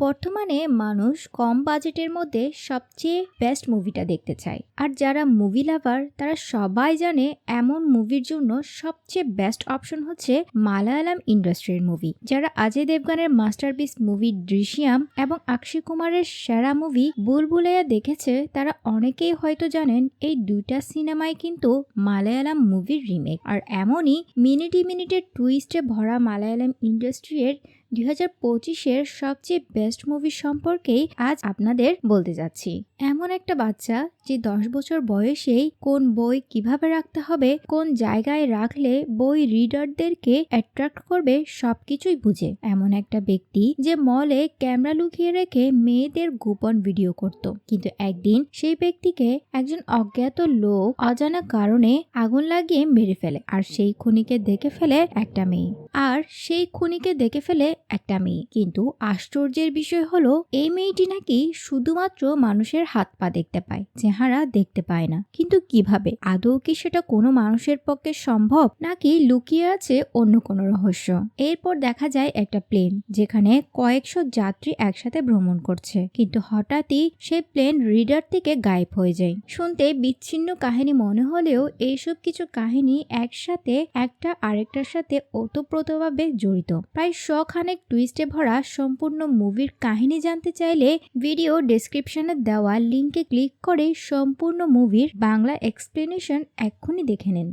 বর্তমানে মানুষ কম বাজেটের মধ্যে সবচেয়ে বেস্ট মুভিটা দেখতে চায়। আর যারা মুভি লাভার তারা সবাই জানে এমন মুভির জন্য সবচেয়ে বেস্ট অপশন হচ্ছে মালায়ালাম ইন্ডাস্ট্রির মুভি। যারা অজয় দেবগনের মাস্টারপিস মুভি দৃশ্যম এবং অক্ষয় কুমারের সেরা মুভি বুলবুলাইয়া দেখেছে তারা অনেকেই হয়তো জানেন এই দুইটা সিনেমাই কিন্তু মালায়ালাম মুভির রিমেক। আর এমনই মিনিটে মিনিটে টুইস্টে ভরা মালায়ালাম ইন্ডাস্ট্রির 2025-এর সবচেয়ে বেস্ট মুভি সম্পর্কেই আজ আপনাদের বলতে যাচ্ছি। এমন একটা বাচ্চা যে 10 বছর বয়সেই কোন বই কিভাবে রাখতে হবে, কোন জায়গায় রাখলে বই রিডারদেরকে অ্যাট্রাক্ট করবে সবকিছুই বুঝে। এমন একটা ব্যক্তি যে মলে ক্যামেরা লুকিয়ে রেখে মেয়েদের গোপন ভিডিও করত, কিন্তু একদিন সেই ব্যক্তিকে একজন অজ্ঞাত লোক অজানা কারণে আগুন লাগিয়ে মেরে ফেলে। আর সেই খুনিকে দেখে ফেলে একটা মেয়ে। কিন্তু আশ্চর্যের বিষয় হলো এই মেয়েটি নাকি শুধুমাত্র মানুষের হাত পা দেখতে পায়, চেহারা দেখতে পায় না। কিন্তু কিভাবে? আদৌ কি সেটা কোনো মানুষের পক্ষে সম্ভব, নাকি লুকিয়ে আছে অন্য কোনো রহস্য? এরপর দেখা যায় একটা প্লেন যেখানে কয়েকশো যাত্রী একসাথে ভ্রমণ করছে, কিন্তু হঠাৎই সেই প্লেন রিডার থেকে গায়েব হয়ে যায়। শুনতে বিচ্ছিন্ন কাহিনী মনে হলেও এইসব কিছু কাহিনী একসাথে একটা আরেকটার সাথে ওতপ্রোতভাবে জড়িত। প্রায় শখানেক টুইস্টে ভরা সম্পূর্ণ মুভির কাহিনী জানতে চাইলে ভিডিও ডেসক্রিপশনে দেওয়া লিঙ্কে ক্লিক করে সম্পূর্ণ মুভির বাংলা এক্সপ্লেনেশন এক্ষুনি দেখে নিন।